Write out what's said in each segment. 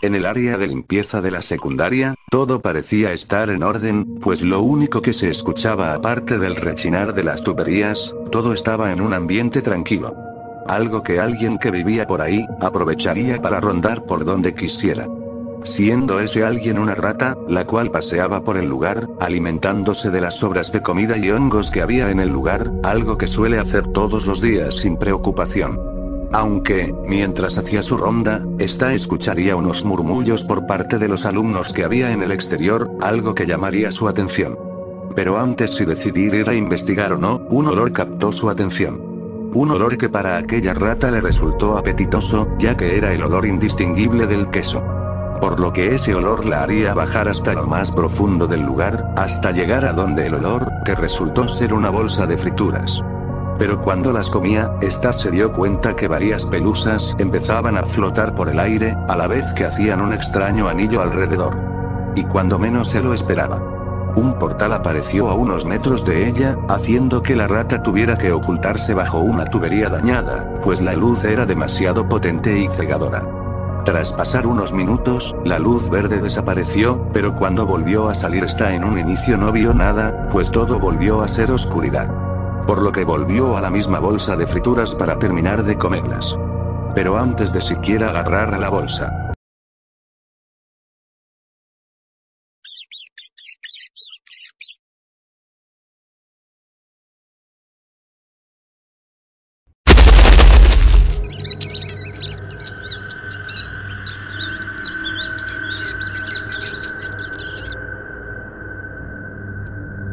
En el área de limpieza de la secundaria, todo parecía estar en orden, pues lo único que se escuchaba aparte del rechinar de las tuberías, todo estaba en un ambiente tranquilo. Algo que alguien que vivía por ahí, aprovecharía para rondar por donde quisiera. Siendo ese alguien una rata, la cual paseaba por el lugar, alimentándose de las sobras de comida y hongos que había en el lugar, algo que suele hacer todos los días sin preocupación. Aunque, mientras hacía su ronda, esta escucharía unos murmullos por parte de los alumnos que había en el exterior, algo que llamaría su atención. Pero antes de decidir ir a investigar o no, un olor captó su atención. Un olor que para aquella rata le resultó apetitoso, ya que era el olor indistinguible del queso. Por lo que ese olor la haría bajar hasta lo más profundo del lugar, hasta llegar a donde el olor, que resultó ser una bolsa de frituras. Pero cuando las comía, ésta se dio cuenta que varias pelusas empezaban a flotar por el aire, a la vez que hacían un extraño anillo alrededor. Y cuando menos se lo esperaba, un portal apareció a unos metros de ella, haciendo que la rata tuviera que ocultarse bajo una tubería dañada, pues la luz era demasiado potente y cegadora. Tras pasar unos minutos, la luz verde desapareció, pero cuando volvió a salir esta en un inicio no vio nada, pues todo volvió a ser oscuridad. Por lo que volvió a la misma bolsa de frituras para terminar de comerlas. Pero antes de siquiera agarrar a la bolsa,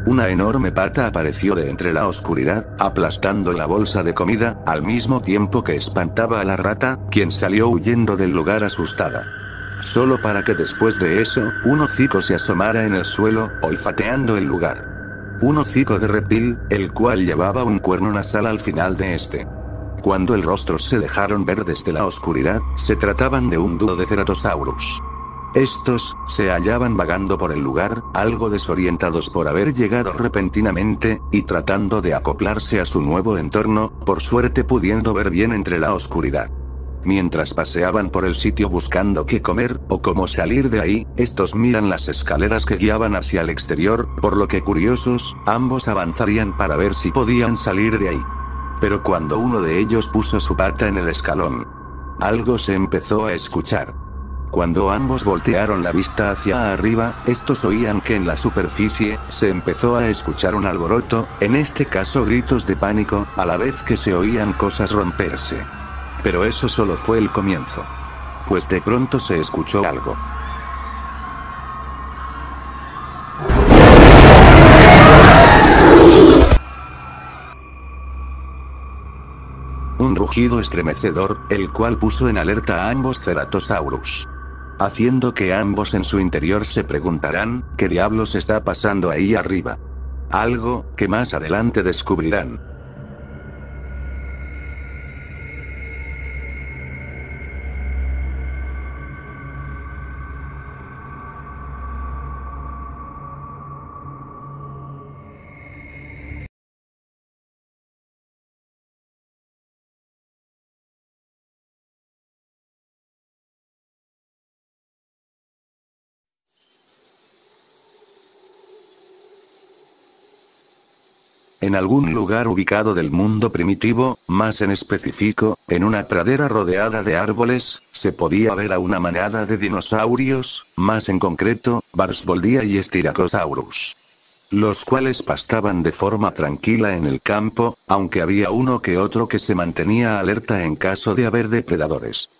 una enorme pata apareció de entre la oscuridad, aplastando la bolsa de comida, al mismo tiempo que espantaba a la rata, quien salió huyendo del lugar asustada. Solo para que después de eso, un hocico se asomara en el suelo, olfateando el lugar. Un hocico de reptil, el cual llevaba un cuerno nasal al final de este. Cuando el rostro se dejaron ver desde la oscuridad, se trataban de un dúo de Ceratosaurus. Estos, se hallaban vagando por el lugar, algo desorientados por haber llegado repentinamente, y tratando de acoplarse a su nuevo entorno, por suerte pudiendo ver bien entre la oscuridad. Mientras paseaban por el sitio buscando qué comer, o cómo salir de ahí, estos miran las escaleras que guiaban hacia el exterior, por lo que curiosos, ambos avanzarían para ver si podían salir de ahí. Pero cuando uno de ellos puso su pata en el escalón, algo se empezó a escuchar. Cuando ambos voltearon la vista hacia arriba, estos oían que en la superficie, se empezó a escuchar un alboroto, en este caso gritos de pánico, a la vez que se oían cosas romperse. Pero eso solo fue el comienzo. Pues de pronto se escuchó algo. Un rugido estremecedor, el cual puso en alerta a ambos Ceratosaurus. Haciendo que ambos en su interior se preguntarán, ¿qué diablos está pasando ahí arriba? Algo, que más adelante descubrirán. En algún lugar ubicado del mundo primitivo, más en específico, en una pradera rodeada de árboles, se podía ver a una manada de dinosaurios, más en concreto, Barsboldia y Styracosaurus. Los cuales pastaban de forma tranquila en el campo, aunque había uno que otro que se mantenía alerta en caso de haber depredadores.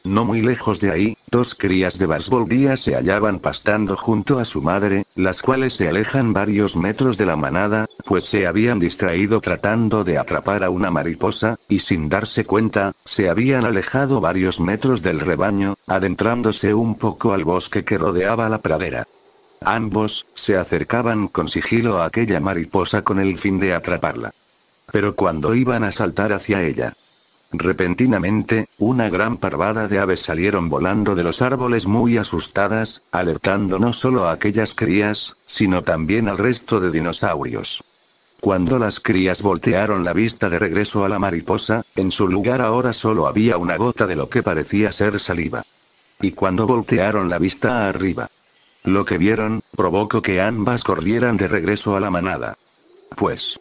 No muy lejos de ahí, dos crías de Barsboldia se hallaban pastando junto a su madre, las cuales se alejan varios metros de la manada, pues se habían distraído tratando de atrapar a una mariposa, y sin darse cuenta, se habían alejado varios metros del rebaño, adentrándose un poco al bosque que rodeaba la pradera. Ambos, se acercaban con sigilo a aquella mariposa con el fin de atraparla. Pero cuando iban a saltar hacia ella, repentinamente, una gran parvada de aves salieron volando de los árboles muy asustadas, alertando no solo a aquellas crías, sino también al resto de dinosaurios. Cuando las crías voltearon la vista de regreso a la mariposa, en su lugar ahora solo había una gota de lo que parecía ser saliva. Y cuando voltearon la vista arriba, lo que vieron, provocó que ambas corrieran de regreso a la manada. Pues...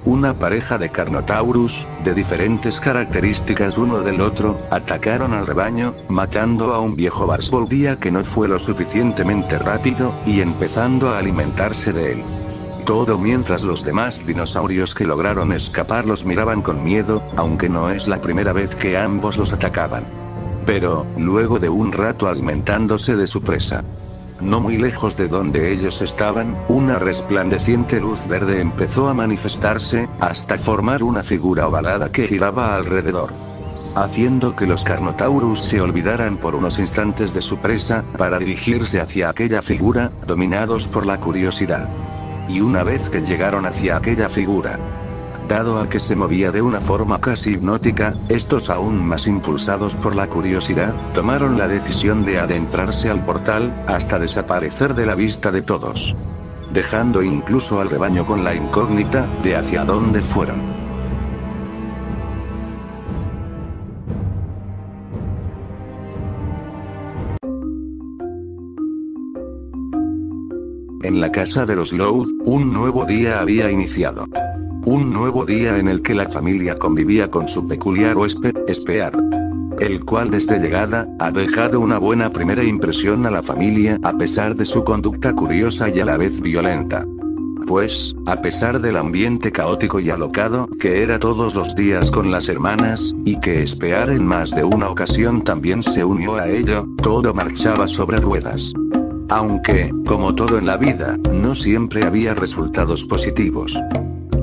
Una pareja de Carnotaurus, de diferentes características uno del otro, atacaron al rebaño, matando a un viejo Barsvoldia que no fue lo suficientemente rápido, y empezando a alimentarse de él. Todo mientras los demás dinosaurios que lograron escapar los miraban con miedo, aunque no es la primera vez que ambos los atacaban. Pero, luego de un rato alimentándose de su presa, no muy lejos de donde ellos estaban, una resplandeciente luz verde empezó a manifestarse, hasta formar una figura ovalada que giraba alrededor, haciendo que los Carnotaurus se olvidaran por unos instantes de su presa, para dirigirse hacia aquella figura, dominados por la curiosidad. Y una vez que llegaron hacia aquella figura, dado a que se movía de una forma casi hipnótica, estos aún más impulsados por la curiosidad, tomaron la decisión de adentrarse al portal, hasta desaparecer de la vista de todos, dejando incluso al rebaño con la incógnita, de hacia dónde fueron. En la casa de los Loud, un nuevo día había iniciado. Un nuevo día en el que la familia convivía con su peculiar huésped, Spear, el cual desde llegada, ha dejado una buena primera impresión a la familia a pesar de su conducta curiosa y a la vez violenta. Pues, a pesar del ambiente caótico y alocado que era todos los días con las hermanas, y que Spear en más de una ocasión también se unió a ello, todo marchaba sobre ruedas. Aunque, como todo en la vida, no siempre había resultados positivos.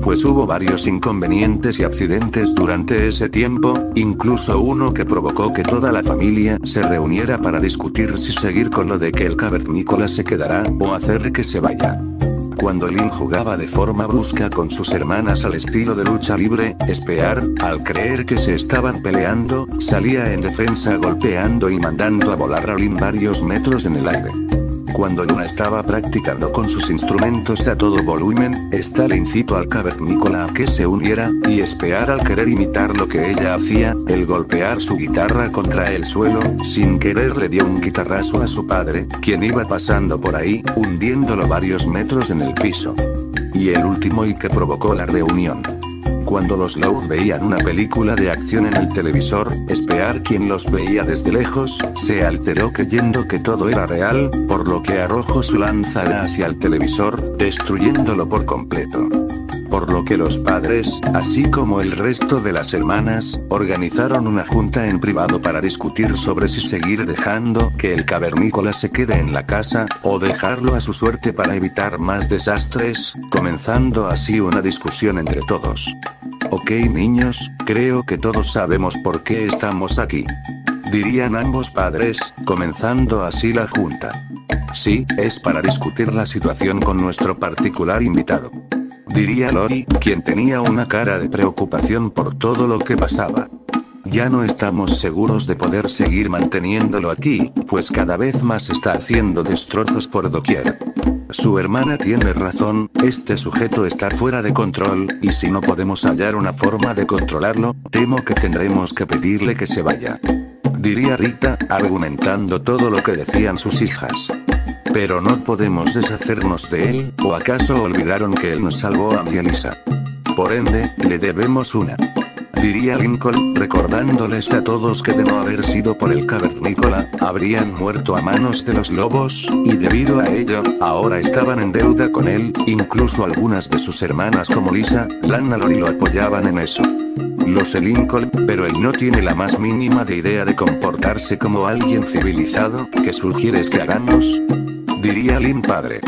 Pues hubo varios inconvenientes y accidentes durante ese tiempo, incluso uno que provocó que toda la familia se reuniera para discutir si seguir con lo de que el cavernícola se quedará, o hacer que se vaya. Cuando Lynn jugaba de forma brusca con sus hermanas al estilo de lucha libre, Spear, al creer que se estaban peleando, salía en defensa golpeando y mandando a volar a Lynn varios metros en el aire. Cuando Luna estaba practicando con sus instrumentos a todo volumen, esta le incitó al cavernícola a que se uniera, y Spear al querer imitar lo que ella hacía, el golpear su guitarra contra el suelo, sin querer le dio un guitarrazo a su padre, quien iba pasando por ahí, hundiéndolo varios metros en el piso. Y el último y que provocó la reunión. Cuando los Loud veían una película de acción en el televisor, Spear, quien los veía desde lejos, se alteró creyendo que todo era real, por lo que arrojó su lanza hacia el televisor, destruyéndolo por completo. Por lo que los padres, así como el resto de las hermanas, organizaron una junta en privado para discutir sobre si seguir dejando que el cavernícola se quede en la casa, o dejarlo a su suerte para evitar más desastres, comenzando así una discusión entre todos. Ok niños, creo que todos sabemos por qué estamos aquí, dirían ambos padres, comenzando así la junta. Sí, es para discutir la situación con nuestro particular invitado, diría Lori, quien tenía una cara de preocupación por todo lo que pasaba. Ya no estamos seguros de poder seguir manteniéndolo aquí, pues cada vez más está haciendo destrozos por doquier. Su hermana tiene razón, este sujeto está fuera de control, y si no podemos hallar una forma de controlarlo, temo que tendremos que pedirle que se vaya, diría Rita, argumentando todo lo que decían sus hijas. Pero no podemos deshacernos de él, ¿o acaso olvidaron que él nos salvó a mi Elisa? Por ende, le debemos una, diría Lincoln, recordándoles a todos que de no haber sido por el cavernícola, habrían muerto a manos de los lobos, y debido a ello, ahora estaban en deuda con él, incluso algunas de sus hermanas como Lisa, Lana Lori lo apoyaban en eso. Lo sé Lincoln, pero él no tiene la más mínima de idea de comportarse como alguien civilizado. ¿Qué sugieres que hagamos? Diría Lynn padre.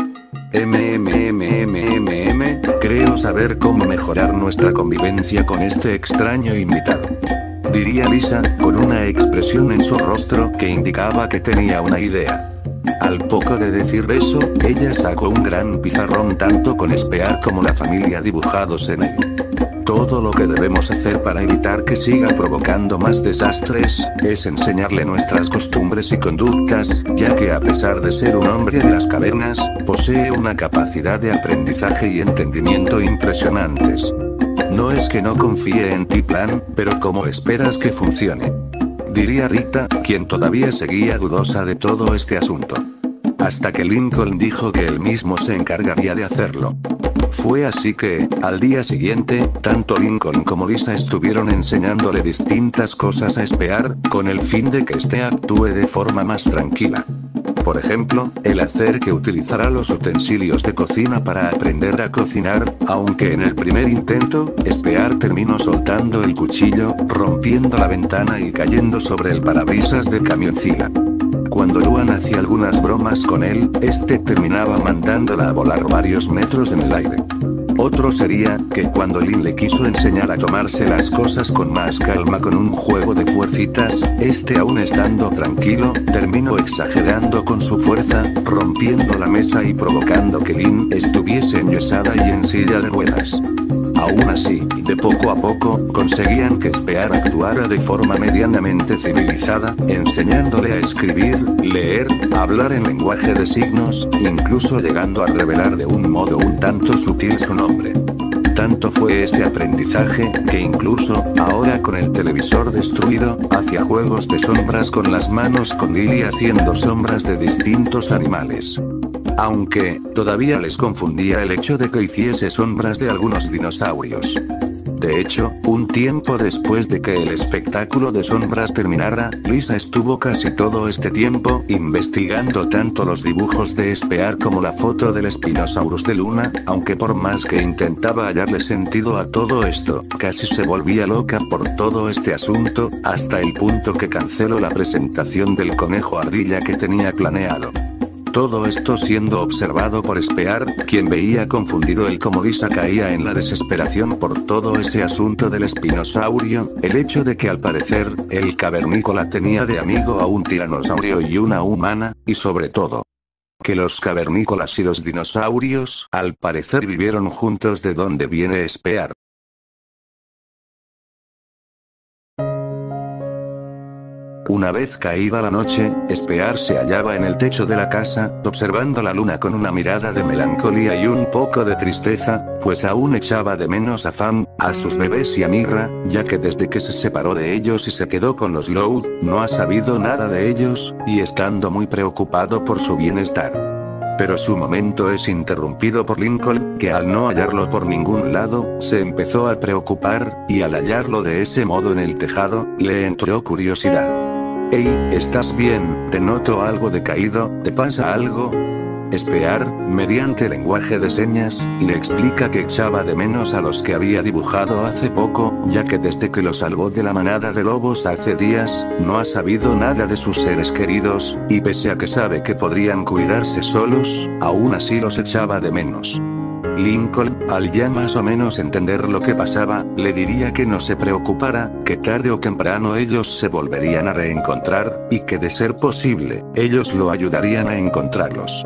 Creo saber cómo mejorar nuestra convivencia con este extraño invitado. Diría Lisa, con una expresión en su rostro que indicaba que tenía una idea. Al poco de decir eso, ella sacó un gran pizarrón tanto con espiar como la familia dibujados en él. Todo lo que debemos hacer para evitar que siga provocando más desastres, es enseñarle nuestras costumbres y conductas, ya que a pesar de ser un hombre de las cavernas, posee una capacidad de aprendizaje y entendimiento impresionantes. No es que no confíe en ti plan, pero ¿cómo esperas que funcione? Diría Rita, quien todavía seguía dudosa de todo este asunto. Hasta que Lincoln dijo que él mismo se encargaría de hacerlo. Fue así que, al día siguiente, tanto Lincoln como Lisa estuvieron enseñándole distintas cosas a espiar, con el fin de que éste actúe de forma más tranquila. Por ejemplo, el hacer que utilizará los utensilios de cocina para aprender a cocinar, aunque en el primer intento, espiar terminó soltando el cuchillo, rompiendo la ventana y cayendo sobre el parabrisas del camioncila. Cuando Luan hacía algunas bromas con él, este terminaba mandándola a volar varios metros en el aire. Otro sería, que cuando Lynn le quiso enseñar a tomarse las cosas con más calma con un juego de fuercitas, este aún estando tranquilo, terminó exagerando con su fuerza, rompiendo la mesa y provocando que Lynn estuviese enyesada y en silla de ruedas. Aún así, de poco a poco, conseguían que Spear actuara de forma medianamente civilizada, enseñándole a escribir, leer, hablar en lenguaje de signos, incluso llegando a revelar de un modo un tanto sutil su nombre. Tanto fue este aprendizaje, que incluso, ahora con el televisor destruido, hacía juegos de sombras con las manos con Lily haciendo sombras de distintos animales. Aunque, todavía les confundía el hecho de que hiciese sombras de algunos dinosaurios. De hecho, un tiempo después de que el espectáculo de sombras terminara, Lisa estuvo casi todo este tiempo investigando tanto los dibujos de Spear como la foto del Spinosaurus de Luna, aunque por más que intentaba hallarle sentido a todo esto, casi se volvía loca por todo este asunto, hasta el punto que canceló la presentación del conejo ardilla que tenía planeado. Todo esto siendo observado por Spear, quien veía confundido el cómo Lisa caía en la desesperación por todo ese asunto del espinosaurio, el hecho de que al parecer, el cavernícola tenía de amigo a un tiranosaurio y una humana, y sobre todo, que los cavernícolas y los dinosaurios, al parecer vivieron juntos de donde viene Spear. Una vez caída la noche, Spear se hallaba en el techo de la casa, observando la luna con una mirada de melancolía y un poco de tristeza, pues aún echaba de menos a Fam, a sus bebés y a Mirra, ya que desde que se separó de ellos y se quedó con los Loud, no ha sabido nada de ellos, y estando muy preocupado por su bienestar. Pero su momento es interrumpido por Lincoln, que al no hallarlo por ningún lado, se empezó a preocupar, y al hallarlo de ese modo en el tejado, le entró curiosidad. «Hey, ¿estás bien? Te noto algo decaído, ¿te pasa algo?» Spear, mediante lenguaje de señas, le explica que echaba de menos a los que había dibujado hace poco, ya que desde que lo salvó de la manada de lobos hace días, no ha sabido nada de sus seres queridos, y pese a que sabe que podrían cuidarse solos, aún así los echaba de menos. Lincoln, al ya más o menos entender lo que pasaba, le diría que no se preocupara, que tarde o temprano ellos se volverían a reencontrar, y que de ser posible, ellos lo ayudarían a encontrarlos.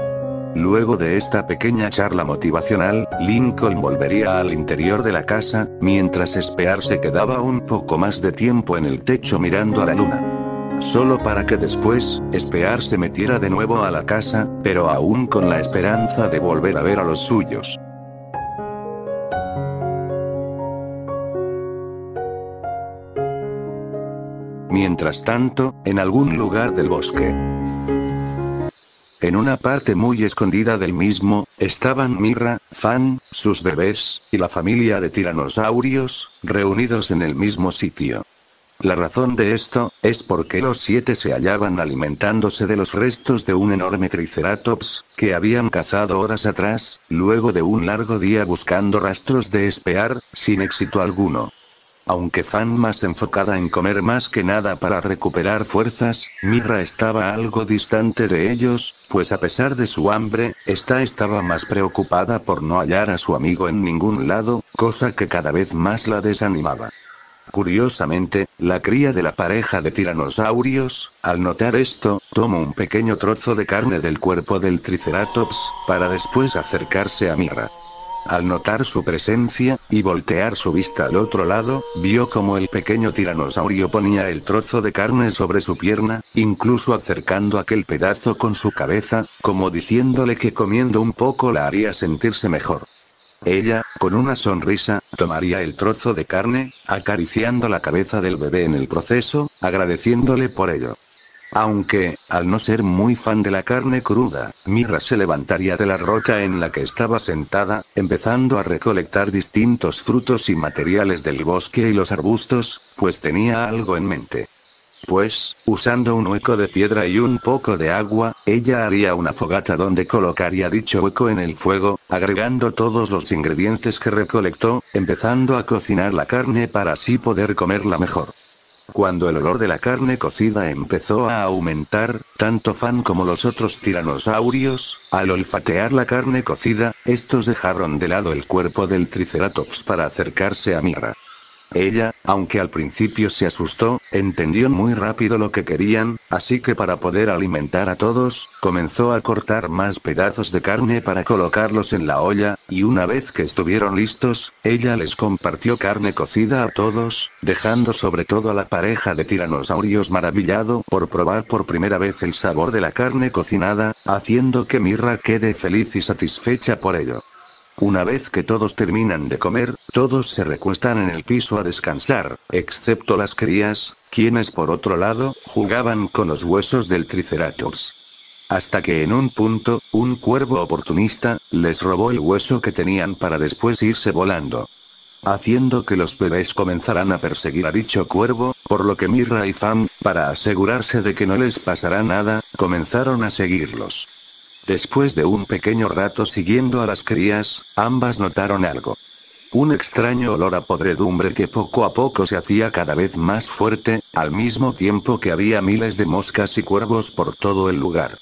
Luego de esta pequeña charla motivacional, Lincoln volvería al interior de la casa, mientras Spear se quedaba un poco más de tiempo en el techo mirando a la luna. Solo para que después, Spear se metiera de nuevo a la casa, pero aún con la esperanza de volver a ver a los suyos. Mientras tanto, en algún lugar del bosque. En una parte muy escondida del mismo, estaban Mira, Fan, sus bebés, y la familia de tiranosaurios, reunidos en el mismo sitio. La razón de esto, es porque los 7 se hallaban alimentándose de los restos de un enorme triceratops, que habían cazado horas atrás, luego de un largo día buscando rastros de Spear, sin éxito alguno. Aunque Fan más enfocada en comer más que nada para recuperar fuerzas, Mira estaba algo distante de ellos, pues a pesar de su hambre, esta estaba más preocupada por no hallar a su amigo en ningún lado, cosa que cada vez más la desanimaba. Curiosamente, la cría de la pareja de tiranosaurios, al notar esto, toma un pequeño trozo de carne del cuerpo del triceratops, para después acercarse a Mira. Al notar su presencia, y voltear su vista al otro lado, vio como el pequeño tiranosaurio ponía el trozo de carne sobre su pierna, incluso acercando aquel pedazo con su cabeza, como diciéndole que comiendo un poco la haría sentirse mejor. Ella, con una sonrisa, tomaría el trozo de carne, acariciando la cabeza del bebé en el proceso, agradeciéndole por ello. Aunque, al no ser muy fan de la carne cruda, Mira se levantaría de la roca en la que estaba sentada, empezando a recolectar distintos frutos y materiales del bosque y los arbustos, pues tenía algo en mente. Pues, usando un hueco de piedra y un poco de agua, ella haría una fogata donde colocaría dicho hueco en el fuego, agregando todos los ingredientes que recolectó, empezando a cocinar la carne para así poder comerla mejor. Cuando el olor de la carne cocida empezó a aumentar, tanto Fan como los otros tiranosaurios, al olfatear la carne cocida, estos dejaron de lado el cuerpo del triceratops para acercarse a Mira. Ella, aunque al principio se asustó, entendió muy rápido lo que querían, así que para poder alimentar a todos, comenzó a cortar más pedazos de carne para colocarlos en la olla, y una vez que estuvieron listos, ella les compartió carne cocida a todos, dejando sobre todo a la pareja de tiranosaurios maravillado por probar por primera vez el sabor de la carne cocinada, haciendo que Mira quede feliz y satisfecha por ello. Una vez que todos terminan de comer, todos se recuestan en el piso a descansar, excepto las crías, quienes por otro lado, jugaban con los huesos del triceratops. Hasta que en un punto, un cuervo oportunista, les robó el hueso que tenían para después irse volando. Haciendo que los bebés comenzaran a perseguir a dicho cuervo, por lo que Mira y Fan, para asegurarse de que no les pasará nada, comenzaron a seguirlos. Después de un pequeño rato siguiendo a las crías, ambas notaron algo. Un extraño olor a podredumbre que poco a poco se hacía cada vez más fuerte, al mismo tiempo que había miles de moscas y cuervos por todo el lugar.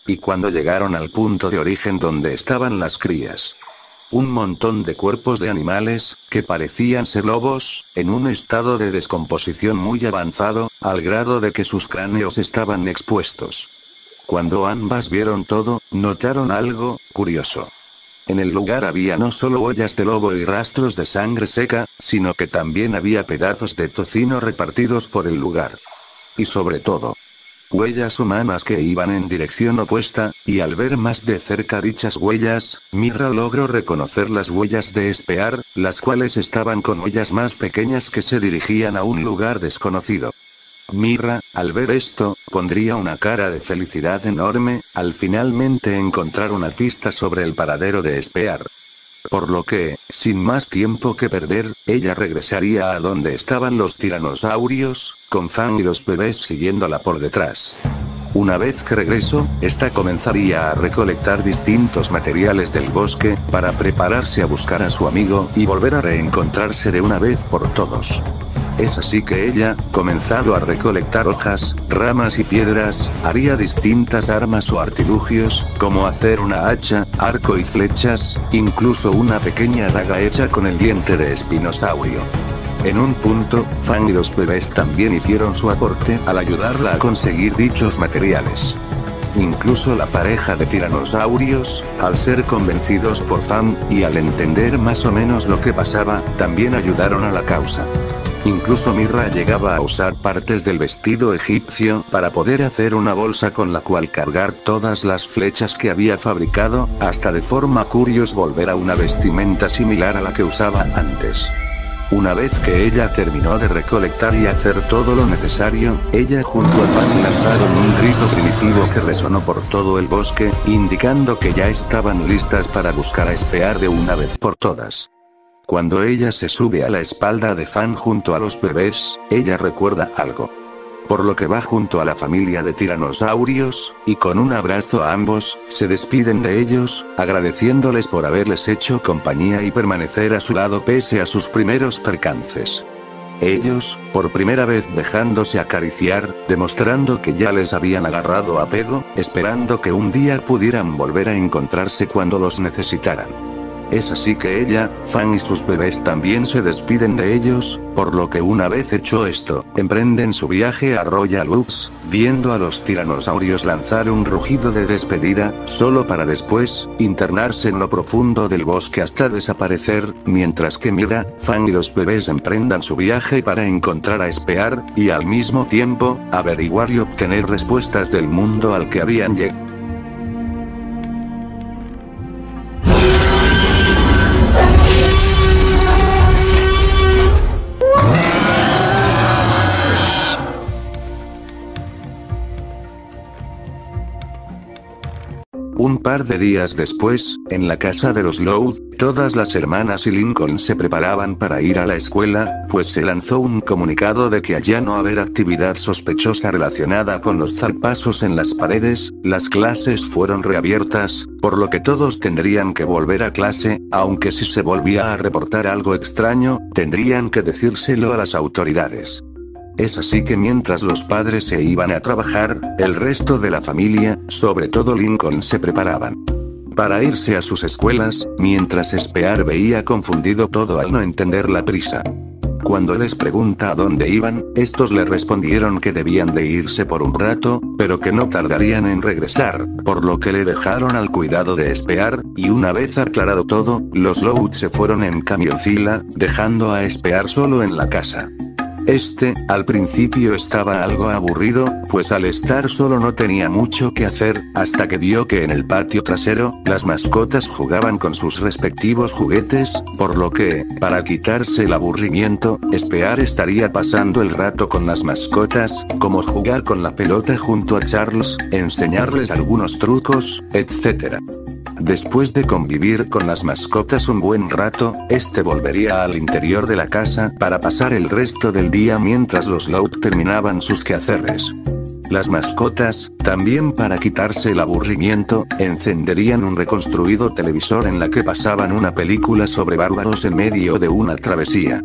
Y cuando llegaron al punto de origen donde estaban las crías, un montón de cuerpos de animales, que parecían ser lobos, en un estado de descomposición muy avanzado, al grado de que sus cráneos estaban expuestos. Cuando ambas vieron todo, notaron algo curioso. En el lugar había no solo huellas de lobo y rastros de sangre seca, sino que también había pedazos de tocino repartidos por el lugar. Y sobre todo, huellas humanas que iban en dirección opuesta, y al ver más de cerca dichas huellas, Mira logró reconocer las huellas de Spear, las cuales estaban con huellas más pequeñas que se dirigían a un lugar desconocido. Mira, al ver esto, pondría una cara de felicidad enorme, al finalmente encontrar una pista sobre el paradero de Spear. Por lo que, sin más tiempo que perder, ella regresaría a donde estaban los tiranosaurios, con Fan y los bebés siguiéndola por detrás. Una vez que regresó, esta comenzaría a recolectar distintos materiales del bosque, para prepararse a buscar a su amigo, y volver a reencontrarse de una vez por todos. Es así que ella, comenzando a recolectar hojas, ramas y piedras, haría distintas armas o artilugios, como hacer una hacha, arco y flechas, incluso una pequeña daga hecha con el diente de espinosaurio. En un punto, Fan y los bebés también hicieron su aporte al ayudarla a conseguir dichos materiales. Incluso la pareja de tiranosaurios, al ser convencidos por Fan, y al entender más o menos lo que pasaba, también ayudaron a la causa. Incluso Mira llegaba a usar partes del vestido egipcio para poder hacer una bolsa con la cual cargar todas las flechas que había fabricado, hasta de forma curiosa volver a una vestimenta similar a la que usaba antes. Una vez que ella terminó de recolectar y hacer todo lo necesario, ella junto a Fan lanzaron un grito primitivo que resonó por todo el bosque, indicando que ya estaban listas para buscar a Spear de una vez por todas. Cuando ella se sube a la espalda de Fan junto a los bebés, ella recuerda algo. Por lo que va junto a la familia de tiranosaurios, y con un abrazo a ambos, se despiden de ellos, agradeciéndoles por haberles hecho compañía y permanecer a su lado pese a sus primeros percances. Ellos, por primera vez dejándose acariciar, demostrando que ya les habían agarrado apego, esperando que un día pudieran volver a encontrarse cuando los necesitaran. Es así que ella, Fan y sus bebés también se despiden de ellos, por lo que una vez hecho esto, emprenden su viaje a Royal Oaks, viendo a los tiranosaurios lanzar un rugido de despedida, solo para después, internarse en lo profundo del bosque hasta desaparecer, mientras que Mira, Fan y los bebés emprendan su viaje para encontrar a Spear, y al mismo tiempo, averiguar y obtener respuestas del mundo al que habían llegado. Un par de días después, en la casa de los Loud, todas las hermanas y Lincoln se preparaban para ir a la escuela, pues se lanzó un comunicado de que allá no haber actividad sospechosa relacionada con los zarpazos en las paredes, las clases fueron reabiertas, por lo que todos tendrían que volver a clase, aunque si se volvía a reportar algo extraño, tendrían que decírselo a las autoridades. Es así que mientras los padres se iban a trabajar, el resto de la familia, sobre todo Lincoln, se preparaban para irse a sus escuelas, mientras Spear veía confundido todo al no entender la prisa. Cuando les pregunta a dónde iban, estos le respondieron que debían de irse por un rato, pero que no tardarían en regresar, por lo que le dejaron al cuidado de Spear, y una vez aclarado todo, los Loud se fueron en camioncila, dejando a Spear solo en la casa. Al principio estaba algo aburrido, pues al estar solo no tenía mucho que hacer, hasta que vio que en el patio trasero, las mascotas jugaban con sus respectivos juguetes, por lo que, para quitarse el aburrimiento, Spear estaría pasando el rato con las mascotas, como jugar con la pelota junto a Charles, enseñarles algunos trucos, etc. Después de convivir con las mascotas un buen rato, volvería al interior de la casa para pasar el resto del día mientras los Loud terminaban sus quehaceres. Las mascotas, también para quitarse el aburrimiento, encenderían un reconstruido televisor en la que pasaban una película sobre bárbaros en medio de una travesía.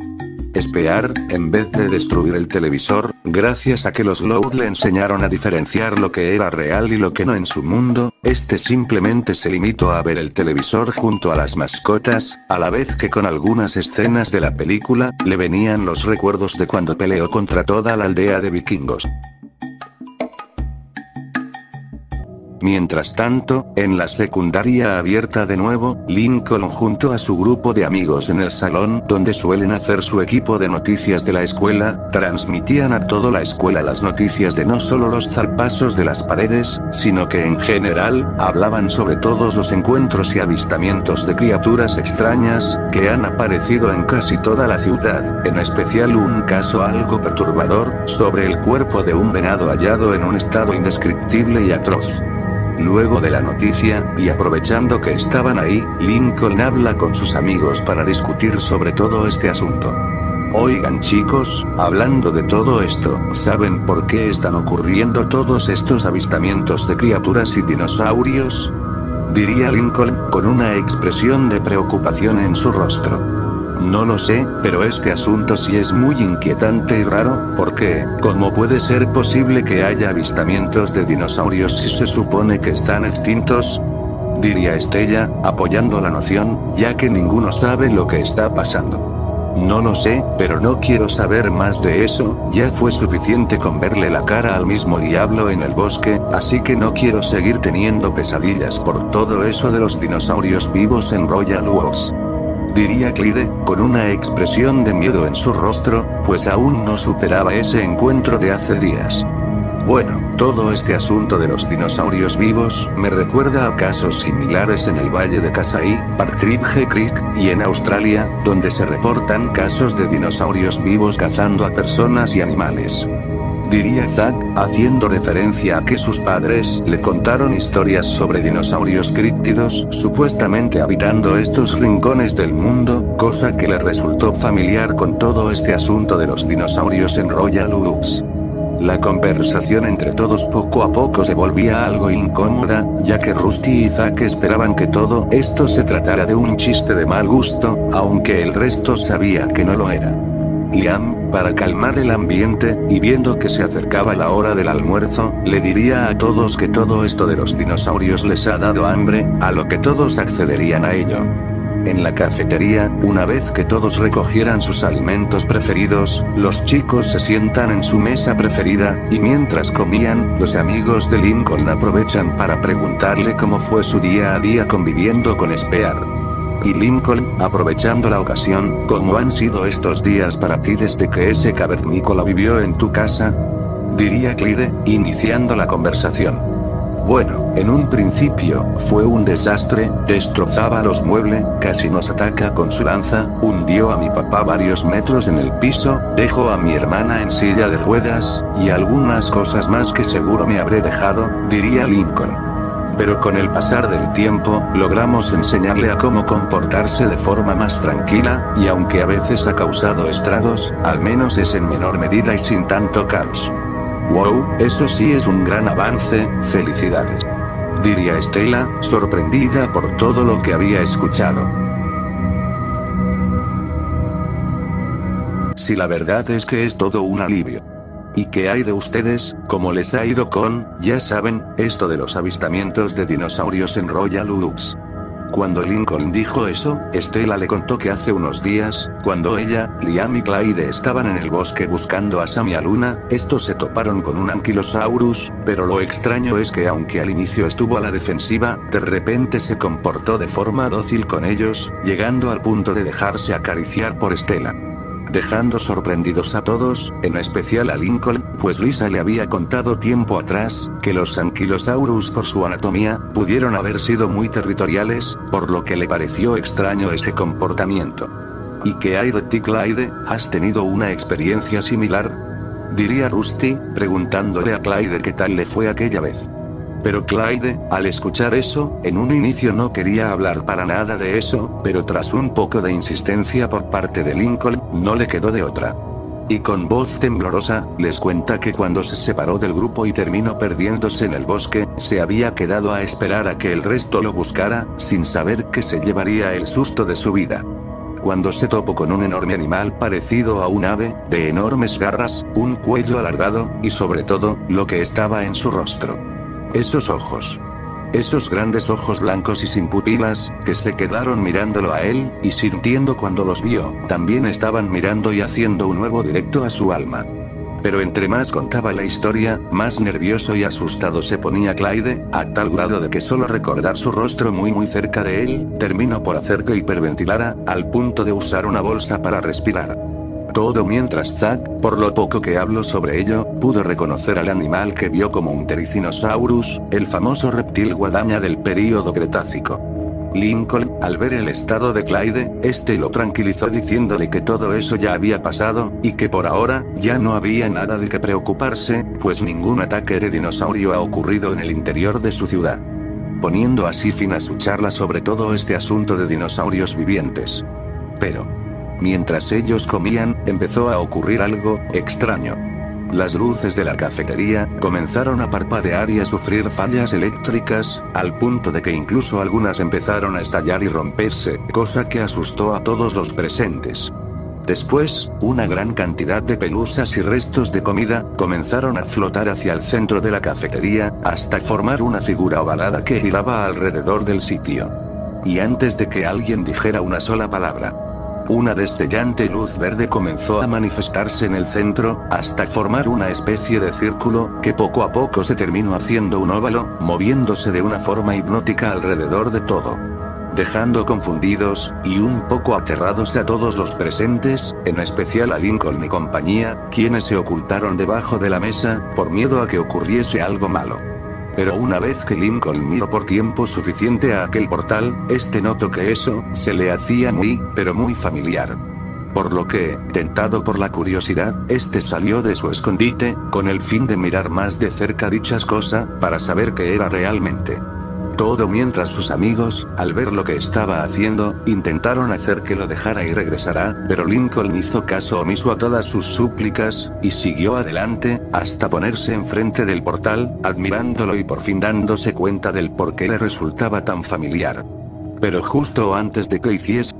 Spear, en vez de destruir el televisor, gracias a que los Loud le enseñaron a diferenciar lo que era real y lo que no en su mundo, simplemente se limitó a ver el televisor junto a las mascotas, a la vez que con algunas escenas de la película, le venían los recuerdos de cuando peleó contra toda la aldea de vikingos. Mientras tanto, en la secundaria abierta de nuevo, Lincoln junto a su grupo de amigos en el salón donde suelen hacer su equipo de noticias de la escuela, transmitían a toda la escuela las noticias de no solo los zarpazos de las paredes, sino que en general, hablaban sobre todos los encuentros y avistamientos de criaturas extrañas, que han aparecido en casi toda la ciudad, en especial un caso algo perturbador, sobre el cuerpo de un venado hallado en un estado indescriptible y atroz. Luego de la noticia, y aprovechando que estaban ahí, Lincoln habla con sus amigos para discutir sobre todo este asunto. Oigan chicos, hablando de todo esto, ¿saben por qué están ocurriendo todos estos avistamientos de criaturas y dinosaurios? Diría Lincoln, con una expresión de preocupación en su rostro. No lo sé, pero este asunto sí es muy inquietante y raro, porque, ¿cómo puede ser posible que haya avistamientos de dinosaurios si se supone que están extintos? Diría Estella, apoyando la noción, ya que ninguno sabe lo que está pasando. No lo sé, pero no quiero saber más de eso, ya fue suficiente con verle la cara al mismo diablo en el bosque, así que no quiero seguir teniendo pesadillas por todo eso de los dinosaurios vivos en Royal Oaks. Diría Clyde, con una expresión de miedo en su rostro, pues aún no superaba ese encuentro de hace días. Bueno, todo este asunto de los dinosaurios vivos me recuerda a casos similares en el Valle de Kasai, Partridge Creek, y en Australia, donde se reportan casos de dinosaurios vivos cazando a personas y animales. Diría Zack, haciendo referencia a que sus padres le contaron historias sobre dinosaurios críptidos, supuestamente habitando estos rincones del mundo, cosa que le resultó familiar con todo este asunto de los dinosaurios en Royal Oaks. La conversación entre todos poco a poco se volvía algo incómoda, ya que Rusty y Zack esperaban que todo esto se tratara de un chiste de mal gusto, aunque el resto sabía que no lo era. Liam, para calmar el ambiente, y viendo que se acercaba la hora del almuerzo, le diría a todos que todo esto de los dinosaurios les ha dado hambre, a lo que todos accederían a ello. En la cafetería, una vez que todos recogieran sus alimentos preferidos, los chicos se sientan en su mesa preferida, y mientras comían, los amigos de Lincoln aprovechan para preguntarle cómo fue su día a día conviviendo con Spear. Y Lincoln, aprovechando la ocasión, ¿cómo han sido estos días para ti desde que ese cavernícola vivió en tu casa?, diría Clyde, iniciando la conversación. Bueno, en un principio, fue un desastre, destrozaba los muebles, casi nos ataca con su lanza, hundió a mi papá varios metros en el piso, dejó a mi hermana en silla de ruedas, y algunas cosas más que seguro me habré dejado, diría Lincoln. Pero con el pasar del tiempo, logramos enseñarle a cómo comportarse de forma más tranquila, y aunque a veces ha causado estragos, al menos es en menor medida y sin tanto caos. Wow, eso sí es un gran avance, felicidades. Diría Stella, sorprendida por todo lo que había escuchado. Sí, la verdad es que es todo un alivio. ¿Y qué hay de ustedes? ¿Cómo les ha ido con, ya saben, esto de los avistamientos de dinosaurios en Royal Oaks? Cuando Lincoln dijo eso, Stella le contó que hace unos días, cuando ella, Liam y Clyde estaban en el bosque buscando a Sam y a Luna, estos se toparon con un anquilosaurus, pero lo extraño es que aunque al inicio estuvo a la defensiva, de repente se comportó de forma dócil con ellos, llegando al punto de dejarse acariciar por Stella. Dejando sorprendidos a todos, en especial a Lincoln, pues Lisa le había contado tiempo atrás, que los anquilosaurus por su anatomía, pudieron haber sido muy territoriales, por lo que le pareció extraño ese comportamiento. ¿Y qué hay de ti, Clyde? ¿Has tenido una experiencia similar?, diría Rusty, preguntándole a Clyde qué tal le fue aquella vez. Pero Clyde, al escuchar eso, en un inicio no quería hablar para nada de eso, pero tras un poco de insistencia por parte de Lincoln, no le quedó de otra. Y con voz temblorosa, les cuenta que cuando se separó del grupo y terminó perdiéndose en el bosque, se había quedado a esperar a que el resto lo buscara, sin saber que se llevaría el susto de su vida. Cuando se topó con un enorme animal parecido a un ave, de enormes garras, un cuello alargado, y sobre todo, lo que estaba en su rostro. Esos ojos. Esos grandes ojos blancos y sin pupilas, que se quedaron mirándolo a él, y sintiendo cuando los vio, también estaban mirando y haciendo un nuevo directo a su alma. Pero entre más contaba la historia, más nervioso y asustado se ponía Clyde, a tal grado de que solo recordar su rostro muy cerca de él, terminó por hacer que hiperventilara, al punto de usar una bolsa para respirar. Todo mientras Zack, por lo poco que habló sobre ello, pudo reconocer al animal que vio como un Therizinosaurus, el famoso reptil guadaña del período Cretácico. Lincoln, al ver el estado de Clyde, lo tranquilizó diciéndole que todo eso ya había pasado, y que por ahora, ya no había nada de qué preocuparse, pues ningún ataque de dinosaurio ha ocurrido en el interior de su ciudad. Poniendo así fin a su charla sobre todo este asunto de dinosaurios vivientes. Pero, mientras ellos comían, empezó a ocurrir algo extraño. Las luces de la cafetería comenzaron a parpadear y a sufrir fallas eléctricas, al punto de que incluso algunas empezaron a estallar y romperse, cosa que asustó a todos los presentes. Después, una gran cantidad de pelusas y restos de comida comenzaron a flotar hacia el centro de la cafetería, hasta formar una figura ovalada que giraba alrededor del sitio. Y antes de que alguien dijera una sola palabra, una destellante luz verde comenzó a manifestarse en el centro, hasta formar una especie de círculo, que poco a poco se terminó haciendo un óvalo, moviéndose de una forma hipnótica alrededor de todo. dejando confundidos, y un poco aterrados a todos los presentes, en especial a Lincoln y compañía, quienes se ocultaron debajo de la mesa, por miedo a que ocurriese algo malo. Pero una vez que Lincoln miró por tiempo suficiente a aquel portal, notó que eso, se le hacía muy, pero muy familiar. Por lo que, tentado por la curiosidad, salió de su escondite, con el fin de mirar más de cerca dichas cosas, para saber qué era realmente. Todo mientras sus amigos, al ver lo que estaba haciendo, intentaron hacer que lo dejara y regresara, pero Lincoln hizo caso omiso a todas sus súplicas, y siguió adelante, hasta ponerse enfrente del portal, admirándolo y por fin dándose cuenta del por qué le resultaba tan familiar. Pero justo antes de que hiciese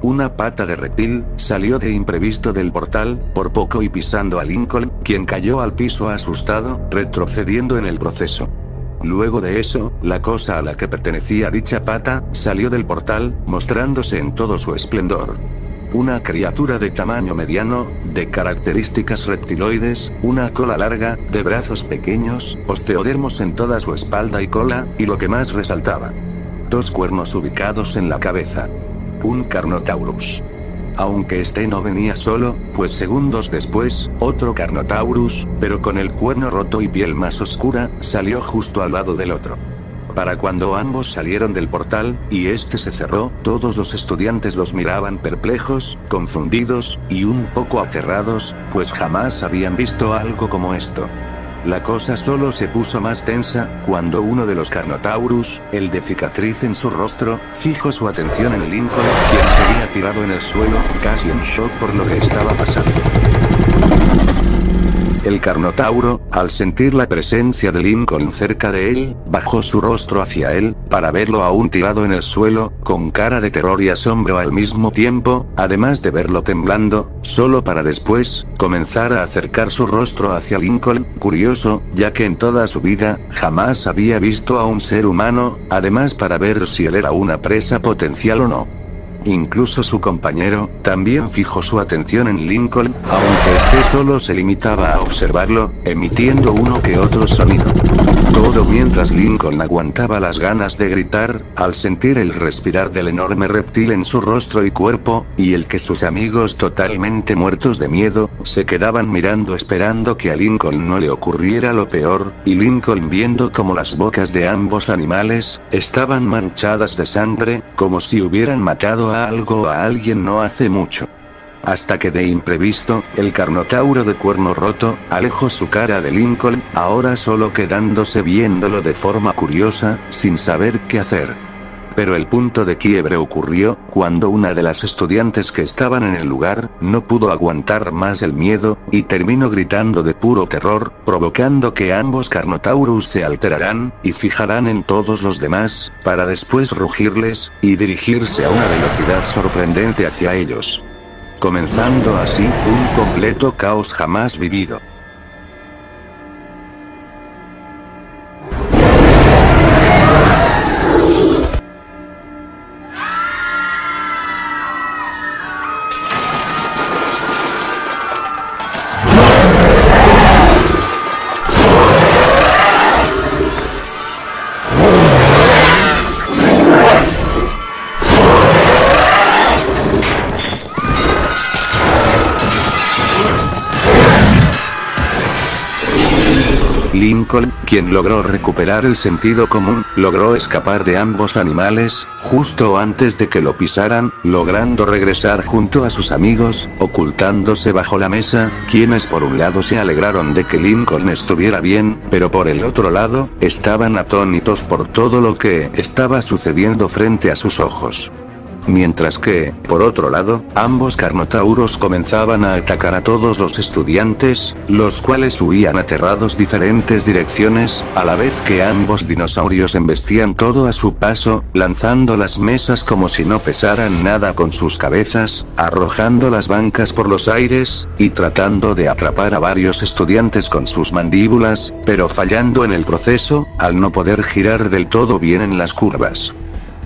una pata de reptil, salió de imprevisto del portal, por poco y pisando a Lincoln, quien cayó al piso asustado, retrocediendo en el proceso. Luego de eso, la cosa a la que pertenecía dicha pata, salió del portal, mostrándose en todo su esplendor. Una criatura de tamaño mediano, de características reptiloides, una cola larga, de brazos pequeños, osteodermos en toda su espalda y cola, y lo que más resaltaba: 2 cuernos ubicados en la cabeza. Un Carnotaurus. Aunque no venía solo, pues segundos después, otro Carnotaurus, pero con el cuerno roto y piel más oscura, salió justo al lado del otro. Para cuando ambos salieron del portal, y se cerró, todos los estudiantes los miraban perplejos, confundidos, y un poco aterrados, pues jamás habían visto algo como esto. La cosa solo se puso más tensa, cuando uno de los Carnotaurus, el de cicatriz en su rostro, fijó su atención en Lincoln, quien seguía tirado en el suelo, casi en shock por lo que estaba pasando. El Carnotauro, al sentir la presencia de Lincoln cerca de él, bajó su rostro hacia él, para verlo aún tirado en el suelo, con cara de terror y asombro al mismo tiempo, además de verlo temblando, solo para después, comenzar a acercar su rostro hacia Lincoln, curioso, ya que en toda su vida, jamás había visto a un ser humano, además para ver si él era una presa potencial o no. Incluso su compañero, también fijó su atención en Lincoln, aunque solo se limitaba a observarlo, emitiendo uno que otro sonido. Todo mientras Lincoln aguantaba las ganas de gritar, al sentir el respirar del enorme reptil en su rostro y cuerpo, y el que sus amigos totalmente muertos de miedo, se quedaban mirando esperando que a Lincoln no le ocurriera lo peor, y Lincoln viendo como las bocas de ambos animales, estaban manchadas de sangre, como si hubieran matado a algo o a alguien no hace mucho. Hasta que de imprevisto, el Carnotauro de cuerno roto, alejó su cara de Lincoln, ahora solo quedándose viéndolo de forma curiosa, sin saber qué hacer. Pero el punto de quiebre ocurrió, cuando una de las estudiantes que estaban en el lugar, no pudo aguantar más el miedo, y terminó gritando de puro terror, provocando que ambos Carnotaurus se alteraran, y fijarán en todos los demás, para después rugirles, y dirigirse a una velocidad sorprendente hacia ellos. Comenzando así, un completo caos jamás vivido. Lincoln, quien logró recuperar el sentido común, logró escapar de ambos animales, justo antes de que lo pisaran, logrando regresar junto a sus amigos, ocultándose bajo la mesa, quienes por un lado se alegraron de que Lincoln estuviera bien, pero por el otro lado, estaban atónitos por todo lo que estaba sucediendo frente a sus ojos. Mientras que, por otro lado, ambos carnotauros comenzaban a atacar a todos los estudiantes, los cuales huían aterrados diferentes direcciones, a la vez que ambos dinosaurios embestían todo a su paso, lanzando las mesas como si no pesaran nada con sus cabezas, arrojando las bancas por los aires, y tratando de atrapar a varios estudiantes con sus mandíbulas, pero fallando en el proceso, al no poder girar del todo bien en las curvas.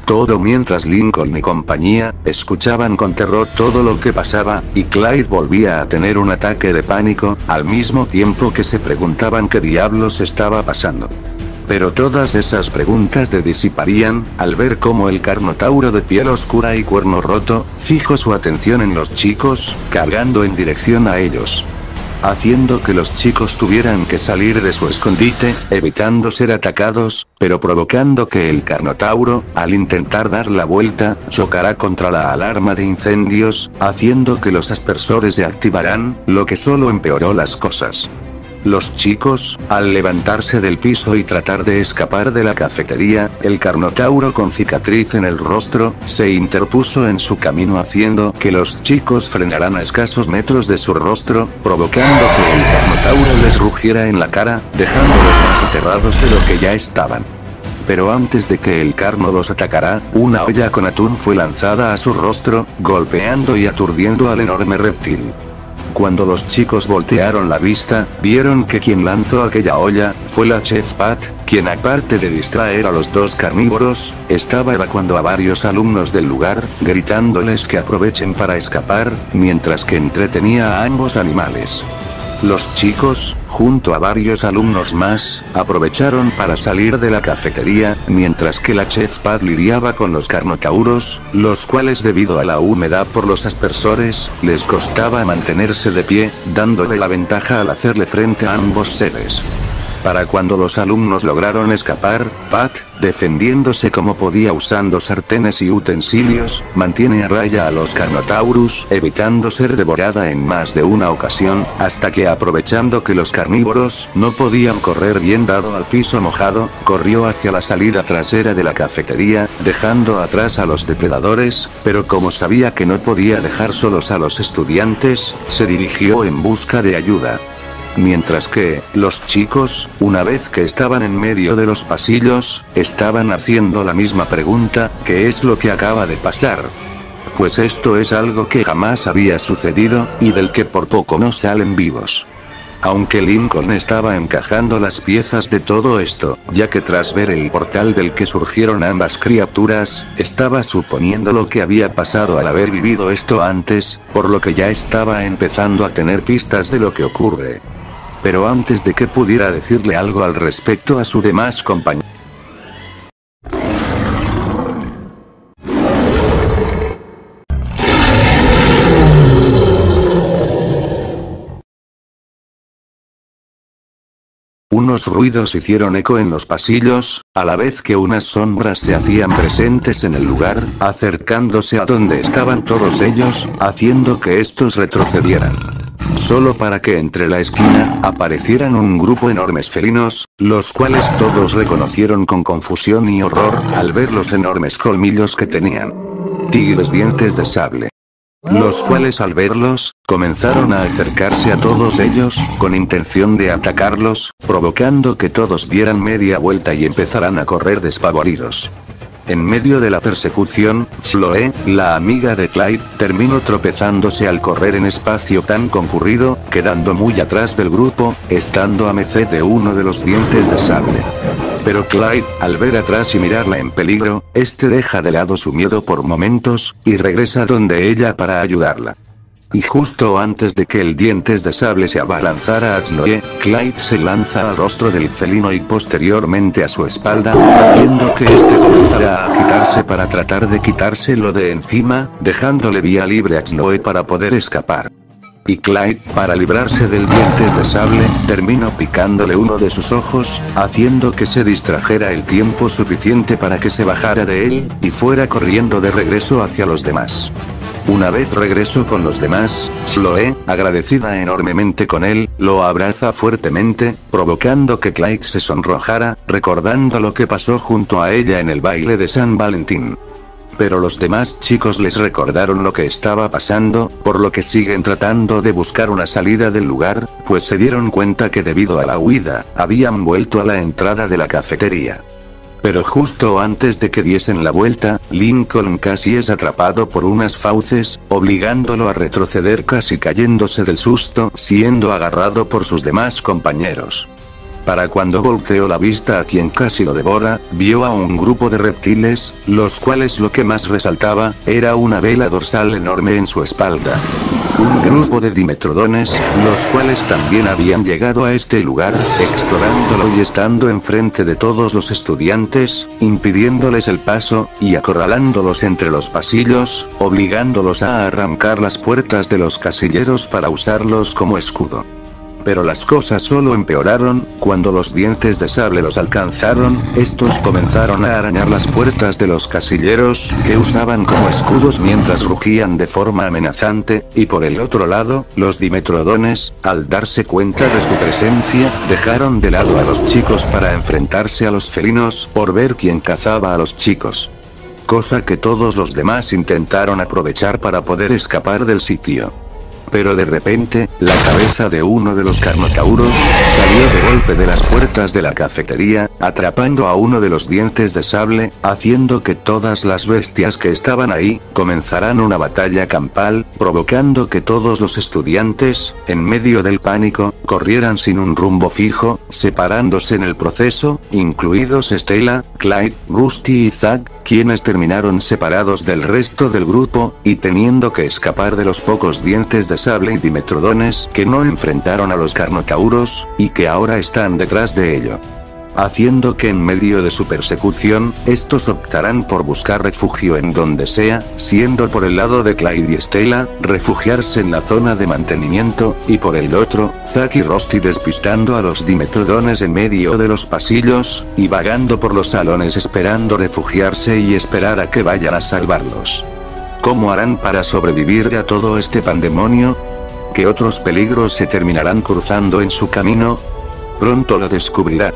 Todo mientras Lincoln y compañía, escuchaban con terror todo lo que pasaba, y Clyde volvía a tener un ataque de pánico, al mismo tiempo que se preguntaban qué diablos estaba pasando. Pero todas esas preguntas se disiparían, al ver cómo el carnotauro de piel oscura y cuerno roto, fijó su atención en los chicos, cargando en dirección a ellos, haciendo que los chicos tuvieran que salir de su escondite, evitando ser atacados, pero provocando que el carnotauro, al intentar dar la vuelta, chocará contra la alarma de incendios, haciendo que los aspersores se activarán, lo que solo empeoró las cosas. Los chicos, al levantarse del piso y tratar de escapar de la cafetería, el carnotauro con cicatriz en el rostro, se interpuso en su camino haciendo que los chicos frenaran a escasos metros de su rostro, provocando que el carnotauro les rugiera en la cara, dejándolos más aterrados de lo que ya estaban. Pero antes de que el carno los atacara, una olla con atún fue lanzada a su rostro, golpeando y aturdiendo al enorme reptil. Cuando los chicos voltearon la vista, vieron que quien lanzó aquella olla, fue la Chef Pat, quien aparte de distraer a los dos carnívoros, estaba evacuando a varios alumnos del lugar, gritándoles que aprovechen para escapar, mientras que entretenía a ambos animales. Los chicos, junto a varios alumnos más, aprovecharon para salir de la cafetería, mientras que la Chef Pat lidiaba con los carnotauros, los cuales debido a la humedad por los aspersores, les costaba mantenerse de pie, dándole la ventaja al hacerle frente a ambos seres. Para cuando los alumnos lograron escapar, Pat, defendiéndose como podía usando sartenes y utensilios, mantiene a raya a los Carnotaurus, evitando ser devorada en más de una ocasión, hasta que aprovechando que los carnívoros no podían correr bien dado al piso mojado, corrió hacia la salida trasera de la cafetería, dejando atrás a los depredadores, pero como sabía que no podía dejar solos a los estudiantes, se dirigió en busca de ayuda. Mientras que, los chicos, una vez que estaban en medio de los pasillos, estaban haciendo la misma pregunta, ¿qué es lo que acaba de pasar? Pues esto es algo que jamás había sucedido, y del que por poco no salen vivos. Aunque Lincoln estaba encajando las piezas de todo esto, ya que tras ver el portal del que surgieron ambas criaturas, estaba suponiendo lo que había pasado al haber vivido esto antes, por lo que ya estaba empezando a tener pistas de lo que ocurre. Pero antes de que pudiera decirle algo al respecto a su demás compañero. Unos ruidos hicieron eco en los pasillos, a la vez que unas sombras se hacían presentes en el lugar, acercándose a donde estaban todos ellos, haciendo que estos retrocedieran. Solo para que entre la esquina, aparecieran un grupo enormes felinos, los cuales todos reconocieron con confusión y horror, al ver los enormes colmillos que tenían. Tigres dientes de sable. Los cuales al verlos, comenzaron a acercarse a todos ellos, con intención de atacarlos, provocando que todos dieran media vuelta y empezaran a correr despavoridos. En medio de la persecución, Chloe, la amiga de Clyde, terminó tropezándose al correr en espacio tan concurrido, quedando muy atrás del grupo, estando a merced de uno de los dientes de sable. Pero Clyde, al ver atrás y mirarla en peligro, deja de lado su miedo por momentos, y regresa donde ella para ayudarla. Y justo antes de que el dientes de sable se abalanzara a Chloe, Clyde se lanza al rostro del felino y posteriormente a su espalda, haciendo que comenzara a agitarse para tratar de quitárselo de encima, dejándole vía libre a Chloe para poder escapar. y Clyde, para librarse del dientes de sable, terminó picándole uno de sus ojos, haciendo que se distrajera el tiempo suficiente para que se bajara de él, y fuera corriendo de regreso hacia los demás. Una vez regresó con los demás, Chloe, agradecida enormemente con él, lo abraza fuertemente, provocando que Clyde se sonrojara, recordando lo que pasó junto a ella en el baile de San Valentín. Pero los demás chicos les recordaron lo que estaba pasando, por lo que siguen tratando de buscar una salida del lugar, pues se dieron cuenta que debido a la huida, habían vuelto a la entrada de la cafetería. Pero justo antes de que diesen la vuelta, Lincoln casi es atrapado por unas fauces, obligándolo a retroceder casi cayéndose del susto, siendo agarrado por sus demás compañeros. Para cuando volteó la vista a quien casi lo devora, vio a un grupo de reptiles, los cuales lo que más resaltaba, era una vela dorsal enorme en su espalda. Un grupo de dimetrodones, los cuales también habían llegado a este lugar, explorándolo y estando enfrente de todos los estudiantes, impidiéndoles el paso, y acorralándolos entre los pasillos, obligándolos a arrancar las puertas de los casilleros para usarlos como escudo. Pero las cosas solo empeoraron, cuando los dientes de sable los alcanzaron, estos comenzaron a arañar las puertas de los casilleros, que usaban como escudos mientras rugían de forma amenazante, y por el otro lado, los dimetrodones, al darse cuenta de su presencia, dejaron de lado a los chicos para enfrentarse a los felinos, por ver quién cazaba a los chicos. Cosa que todos los demás intentaron aprovechar para poder escapar del sitio. Pero de repente, la cabeza de uno de los carnotauros, salió de golpe de las puertas de la cafetería, atrapando a uno de los dientes de sable, haciendo que todas las bestias que estaban ahí, comenzaran una batalla campal, provocando que todos los estudiantes, en medio del pánico, corrieran sin un rumbo fijo, separándose en el proceso, incluidos Stella, Clyde, Rusty y Zack, quienes terminaron separados del resto del grupo, y teniendo que escapar de los pocos dientes de sable y dimetrodones que no enfrentaron a los carnotauros, y que ahora están detrás de ello. Haciendo que en medio de su persecución, estos optarán por buscar refugio en donde sea, siendo por el lado de Clyde y Stella, refugiarse en la zona de mantenimiento, y por el otro, Zack y Rusty despistando a los dimetrodones en medio de los pasillos, y vagando por los salones esperando refugiarse y esperar a que vayan a salvarlos. ¿Cómo harán para sobrevivir a todo este pandemonio? ¿Qué otros peligros se terminarán cruzando en su camino? Pronto lo descubrirá.